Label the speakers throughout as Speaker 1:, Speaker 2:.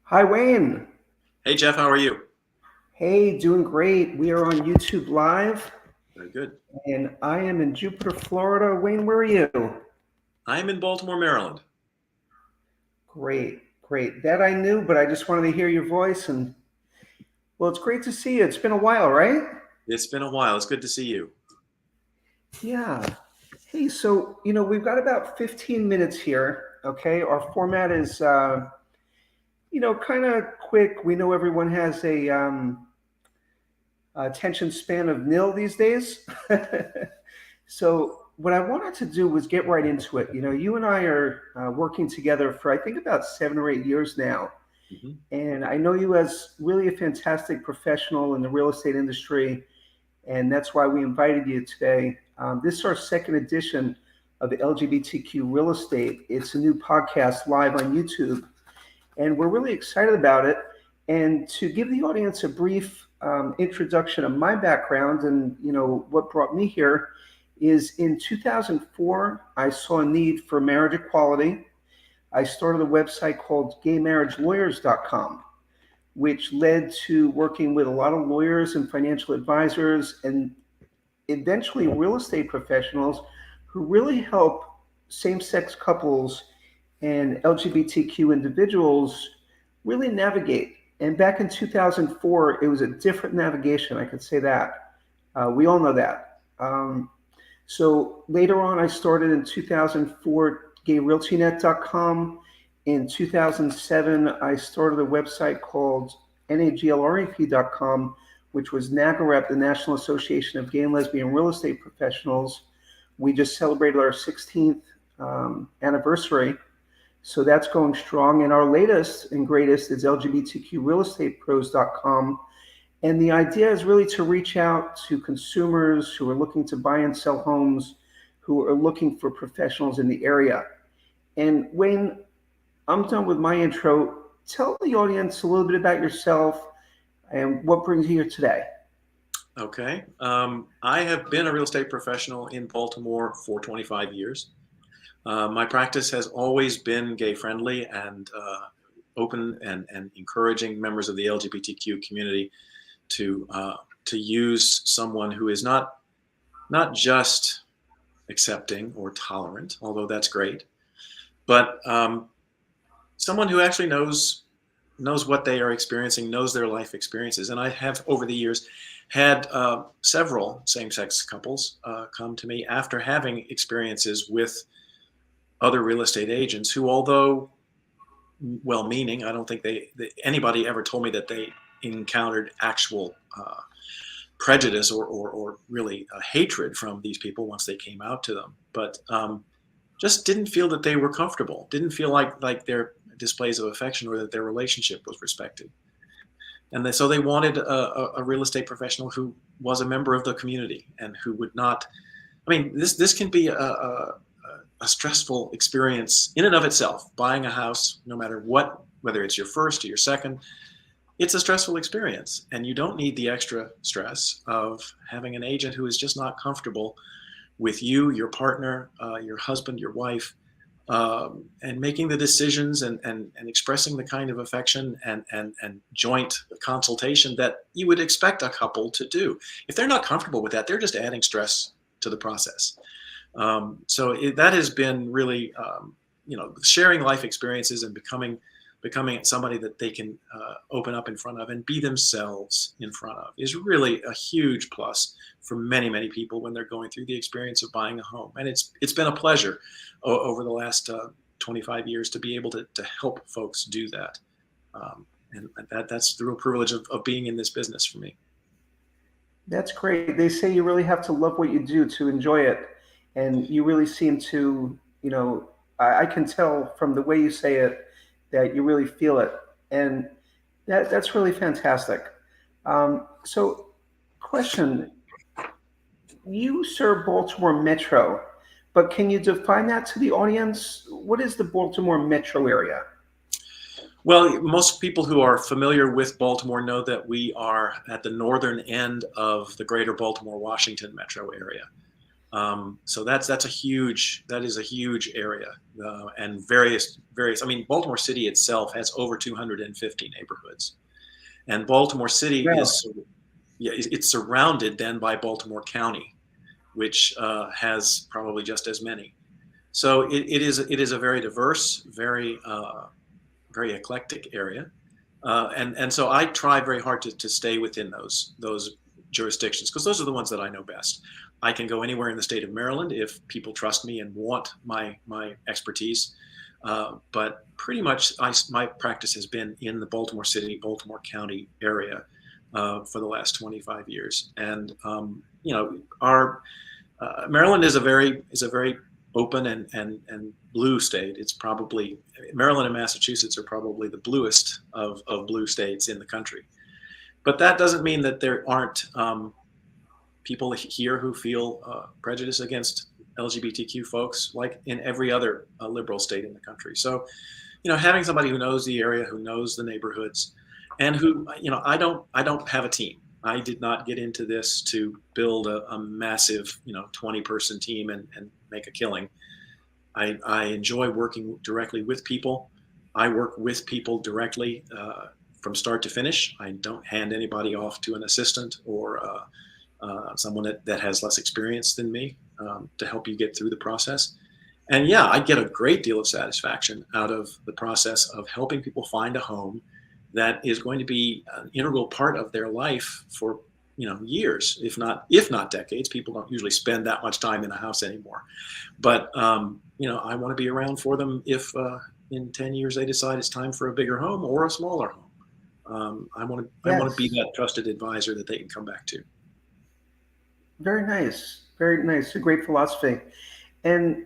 Speaker 1: Hi, Wayne.
Speaker 2: Hey Jeff, how are you?
Speaker 1: Hey, doing great. We are on YouTube Live,
Speaker 2: Very good.
Speaker 1: and I am in Jupiter, Florida. Wayne, where are you?
Speaker 2: I'm in Baltimore, Maryland.
Speaker 1: Great, great. That I knew, but I just wanted to hear your voice. And well, it's great to see you. It's been a while, right?
Speaker 2: It's been a while. It's good to see you.
Speaker 1: Yeah. Hey, so, we've got about 15 minutes here. Okay. Our format is, kind of quick. We know everyone has a attention span of nil these days. So what I wanted to do was get right into it. You and I are working together for I think about 7 or 8 years now,
Speaker 2: hmm
Speaker 1: and I know you as really a fantastic professional in the real estate industry, and that's why we invited you today. This is our second edition of LGBTQ Real Estate. It's a new podcast live on YouTube, and we're really excited about it. And to give the audience a brief introduction of my background and what brought me here is in 2004 I saw a need for marriage equality. I started a website called gaymarriagelawyers.com, which led to working with a lot of lawyers and financial advisors and eventually real estate professionals who really help same-sex couples and LGBTQ individuals really navigate. And back in 2004, it was a different navigation. I could say that. We all know that. So later on, I started in 2004 gayrealtynet.com. In 2007, I started a website called naglrep.com, which was NAGAREP, the National Association of Gay and Lesbian Real Estate Professionals. We just celebrated our 16th anniversary. So that's going strong. And our latest and greatest is LGBTQRealEstatePros.com. And the idea is really to reach out to consumers who are looking to buy and sell homes, who are looking for professionals in the area. And Wayne, I'm done with my intro. Tell the audience a little bit about yourself and what brings you here today.
Speaker 2: Okay. I have been a real estate professional in Baltimore for 25 years. My practice has always been gay friendly and open and encouraging members of the LGBTQ community to use someone who is not just accepting or tolerant, although that's great, but someone who actually knows what they are experiencing, knows their life experiences. And I have, over the years, had several same-sex couples come to me after having experiences with other real estate agents who, although well-meaning, I don't think anybody ever told me that they encountered actual prejudice or really hatred from these people once they came out to them. But just didn't feel that they were comfortable, didn't feel like their displays of affection or that their relationship was respected. And so they wanted a real estate professional who was a member of the community and who would not, I mean, this can be a stressful experience in and of itself. Buying a house, no matter what, whether it's your first or your second, it's a stressful experience. And you don't need the extra stress of having an agent who is just not comfortable with you, your partner, your husband, your wife, and making the decisions and expressing the kind of affection and joint consultation that you would expect a couple to do. If they're not comfortable with that, they're just adding stress to the process. That has been really, sharing life experiences and becoming somebody that they can open up in front of and be themselves in front of is really a huge plus for many people when they're going through the experience of buying a home. And it's been a pleasure over the last 25 years to be able to help folks do that. And that's the real privilege of being in this business for me.
Speaker 1: That's great. They say you really have to love what you do to enjoy it. And you really seem to, I can tell from the way you say it that you really feel it. And that's really fantastic. So, question, you serve Baltimore Metro, but can you define that to the audience? What is the Baltimore Metro area?
Speaker 2: Well, most people who are familiar with Baltimore know that we are at the northern end of the greater Baltimore, Washington metro area. So that is a huge area, and various. I mean, Baltimore City itself has over 250 neighborhoods, and Baltimore City
Speaker 1: Wow.
Speaker 2: is, yeah, it's surrounded then by Baltimore County, which has probably just as many. So it is a very diverse, very eclectic area, and so I try very hard to stay within those jurisdictions because those are the ones that I know best. I can go anywhere in the state of Maryland if people trust me and want my expertise, but pretty much my practice has been in the Baltimore City, Baltimore County area for the last 25 years, and our Maryland is a very open and blue state. It's probably Maryland and Massachusetts are probably the bluest of blue states in the country. But that doesn't mean that there aren't people here who feel prejudice against LGBTQ folks, like in every other liberal state in the country. So, having somebody who knows the area, who knows the neighborhoods, and who, I don't have a team. I did not get into this to build a massive, 20-person team and make a killing. I enjoy working directly with people. I work with people directly from start to finish. I don't hand anybody off to an assistant or someone that has less experience than me to help you get through the process. And yeah, I get a great deal of satisfaction out of the process of helping people find a home that is going to be an integral part of their life for years, if not decades. People don't usually spend that much time in a house anymore, but I want to be around for them if in 10 years they decide it's time for a bigger home or a smaller home. I want to be
Speaker 1: Yes.
Speaker 2: that trusted advisor that they can come back to.
Speaker 1: Very nice. Very nice. A great philosophy. And,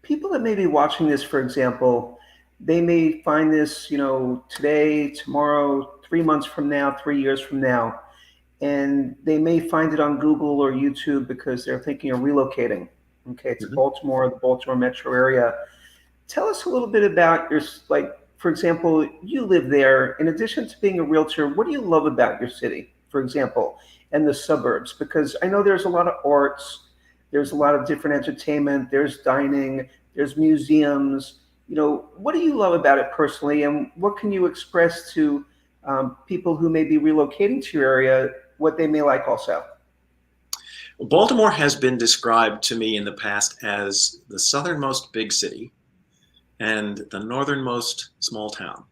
Speaker 1: people that may be watching this, for example, they may find this, today, tomorrow, 3 months from now, 3 years from now, and they may find it on Google or YouTube because they're thinking of relocating, okay, to
Speaker 2: Mhm.
Speaker 1: Baltimore, the Baltimore metro area. Tell us a little bit about like, for example, you live there. In addition to being a realtor, what do you love about your city, for example, and the suburbs? Because I know there's a lot of arts, there's a lot of different entertainment, there's dining, there's museums. What do you love about it personally, and what can you express to people who may be relocating to your area, what they may like also?
Speaker 2: Baltimore has been described to me in the past as the southernmost big city and the northernmost small town,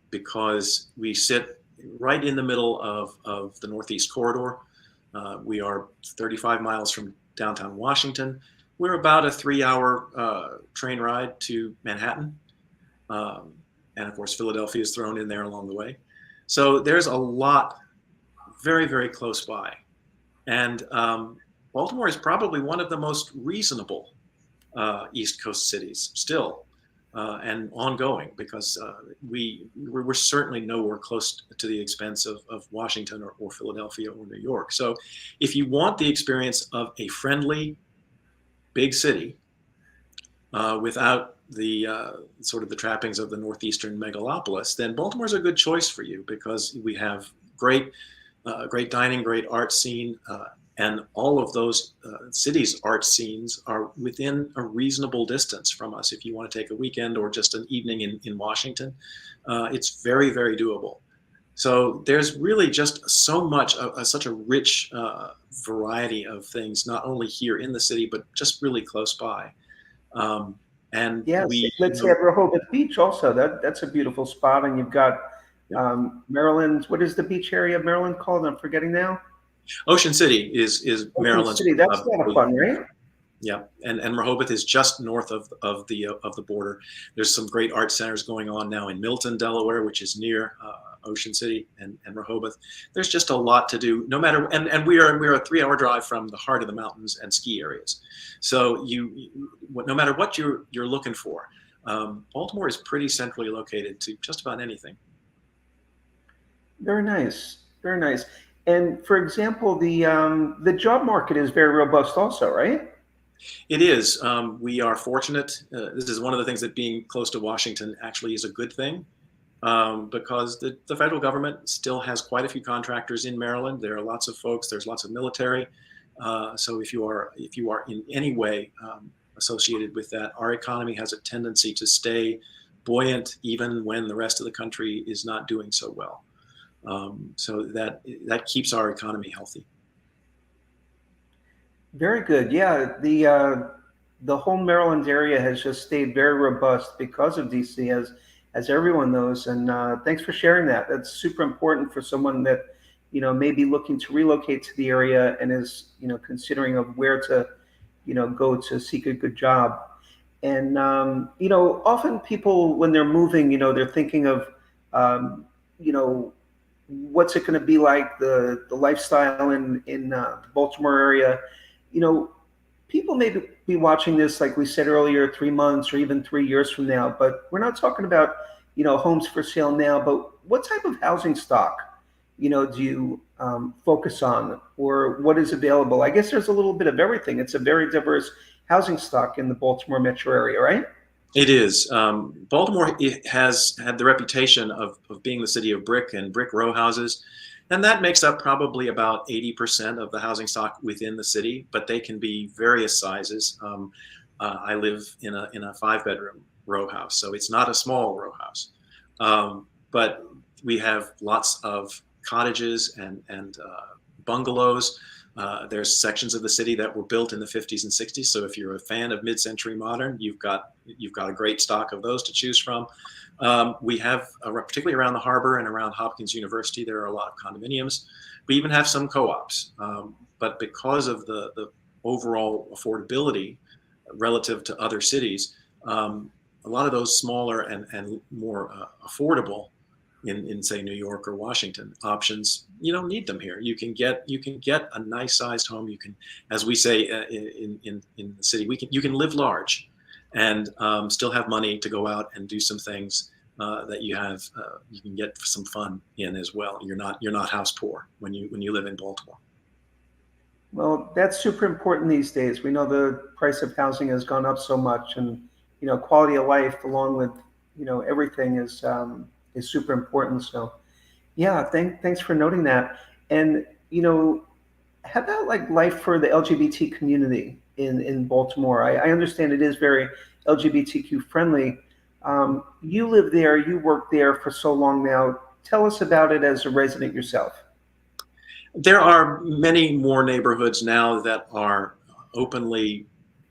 Speaker 2: because we sit right in the middle of the Northeast Corridor. We are 35 miles from downtown Washington. We're about a 3-hour train ride to Manhattan. Um, and of course, Philadelphia is thrown in there along the way. So there's a lot very, very close by. And Baltimore is probably one of the most reasonable East Coast cities still, and ongoing, because we're certainly nowhere close to the expense of Washington or Philadelphia or New York. So if you want the experience of a friendly big city without the sort of the trappings of the northeastern megalopolis, then Baltimore's a good choice for you, because we have great dining, great art scene, and all of those cities' art scenes are within a reasonable distance from us. If you want to take a weekend or just an evening in Washington, it's very, very doable. So there's really just so much, such a rich variety of things, not only here in the city, but just really close by. And
Speaker 1: Yes,
Speaker 2: we,
Speaker 1: let's say at Rehoboth Beach also. That's a beautiful spot, and you've got
Speaker 2: yeah.
Speaker 1: Maryland. What is the beach area of Maryland called? I'm forgetting now.
Speaker 2: Ocean City is
Speaker 1: Ocean
Speaker 2: Maryland's.
Speaker 1: City. That's a lot of fun, right?
Speaker 2: Yeah, and Rehoboth is just north of the border. There's some great art centers going on now in Milton, Delaware, which is near Ocean City and Rehoboth. There's just a lot to do. No matter, and we're a 3-hour drive from the heart of the mountains and ski areas. So no matter what you're looking for, Baltimore is pretty centrally located to just about anything.
Speaker 1: Very nice. Very nice. And for example, the job market is very robust also, right?
Speaker 2: It is. We are fortunate. This is one of the things that being close to Washington actually is a good thing. because the federal government still has quite a few contractors in Maryland. There are lots of folks. There's lots of military. So if you are in any way associated with that, our economy has a tendency to stay buoyant even when the rest of the country is not doing so well. So that keeps our economy healthy.
Speaker 1: Very good. Yeah, the whole Maryland area has just stayed very robust because of DC, as everyone knows. And thanks for sharing that. That's super important for someone that may be looking to relocate to the area and is considering of where to go to seek a good job. And often people when they're moving, they're thinking of um, you know what's it going to be like, the lifestyle in the Baltimore area. You know, people may be watching this, like we said earlier, 3 months or even 3 years from now. But we're not talking about homes for sale now. But what type of housing stock do you focus on, or what is available? I guess there's a little bit of everything. It's a very diverse housing stock in the Baltimore metro area, right?
Speaker 2: It is. Baltimore has had the reputation of being the city of brick and brick row houses. And that makes up probably about 80% of the housing stock within the city, but they can be various sizes. I live in a 5-bedroom row house, so it's not a small row house. But we have lots of cottages and bungalows. There's sections of the city that were built in the 50s and 60s. So if you're a fan of mid-century modern, you've got a great stock of those to choose from. We have, particularly around the harbor and around Hopkins University, there are a lot of condominiums. We even have some co-ops. But because of the overall affordability relative to other cities, a lot of those smaller and more affordable in say New York or Washington options, you don't need them here. You can get a nice sized home. You can, as we say in the city, you can live large and still have money to go out and do some things that you can get some fun in as well. You're not house poor when you live in Baltimore.
Speaker 1: Well, that's super important these days. We know the price of housing has gone up so much, and quality of life, along with everything, is super important. So, yeah, thanks for noting that. And how about like life for the LGBT community in Baltimore? I understand it is very LGBTQ friendly. You live there, you work there for so long now. Tell us about it as a resident yourself.
Speaker 2: There are many more neighborhoods now that are openly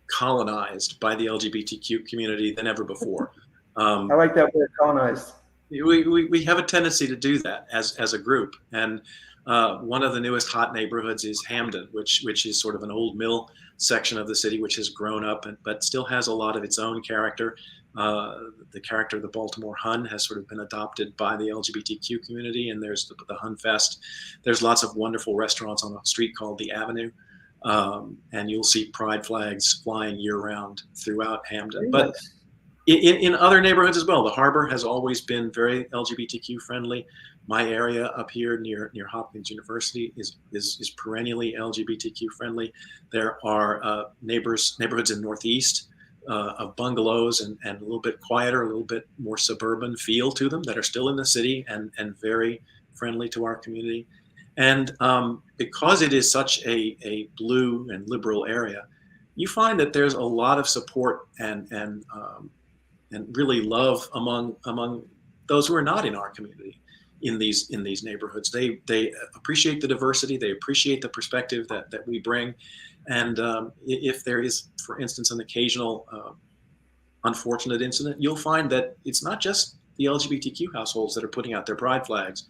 Speaker 2: colonized by the LGBTQ community than ever before.
Speaker 1: I like that word, colonized.
Speaker 2: We have a tendency to do that as a group. And one of the newest hot neighborhoods is Hamden, which is sort of an old mill section of the city, which has grown up but still has a lot of its own character. The character of the Baltimore Hun has sort of been adopted by the LGBTQ community, and there's the Hun Fest. There's lots of wonderful restaurants on a street called the Avenue, and you'll see pride flags flying year-round throughout Hamden.
Speaker 1: Very
Speaker 2: But
Speaker 1: nice.
Speaker 2: in other neighborhoods as well, the harbor has always been very LGBTQ friendly. My area up here near Hopkins University is perennially LGBTQ friendly. There are neighborhoods in Northeast of bungalows and a little bit quieter, a little bit more suburban feel to them that are still in the city and very friendly to our community. And because it is such a blue and liberal area, you find that there's a lot of support and really love among those who are not in our community in these neighborhoods. They appreciate the diversity. They appreciate the perspective that we bring. And if there is, for instance, an occasional unfortunate incident, you'll find that it's not just the LGBTQ households that are putting out their pride flags.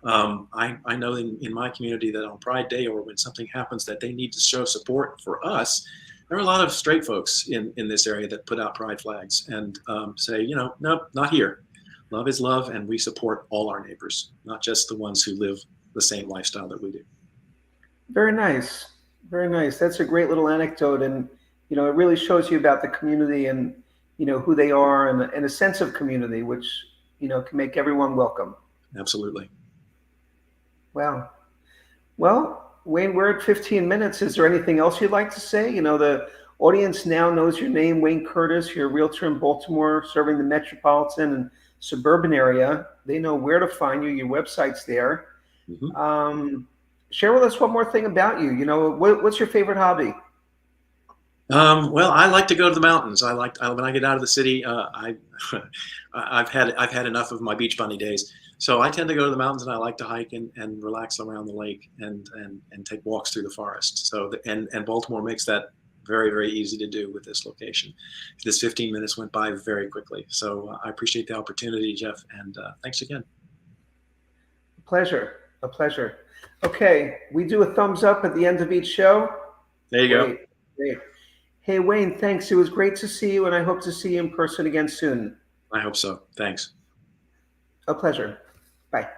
Speaker 2: I know in my community that on Pride Day or when something happens that they need to show support for us, there are a lot of straight folks in this area that put out pride flags and say, nope, not here. Love is love, and we support all our neighbors, not just the ones who live the same lifestyle that we do.
Speaker 1: Very nice. Very nice. That's a great little anecdote. And, it really shows you about the community and, who they are, and a sense of community, which, can make everyone welcome.
Speaker 2: Absolutely.
Speaker 1: Wow. Well, Wayne, we're at 15 minutes. Is there anything else you'd like to say? The audience now knows your name, Wayne Curtis. You're a realtor in Baltimore, serving the metropolitan and suburban area, they know where to find you. Your website's there.
Speaker 2: Mhm.
Speaker 1: Share with us one more thing about you. What's your favorite hobby?
Speaker 2: Well, I like to go to the mountains. When I get out of the city. I've had enough of my beach bunny days. So I tend to go to the mountains, and I like to hike and relax around the lake and take walks through the forest. And Baltimore makes that very, very easy to do with this location. This 15 minutes went by very quickly. So I appreciate the opportunity, Jeff, and thanks again.
Speaker 1: Pleasure. A pleasure. Okay, we do a thumbs up at the end of each show.
Speaker 2: There you go.
Speaker 1: Great. Great. Hey, Wayne, thanks. It was great to see you, and I hope to see you in person again soon.
Speaker 2: I hope so. Thanks.
Speaker 1: A pleasure. Bye.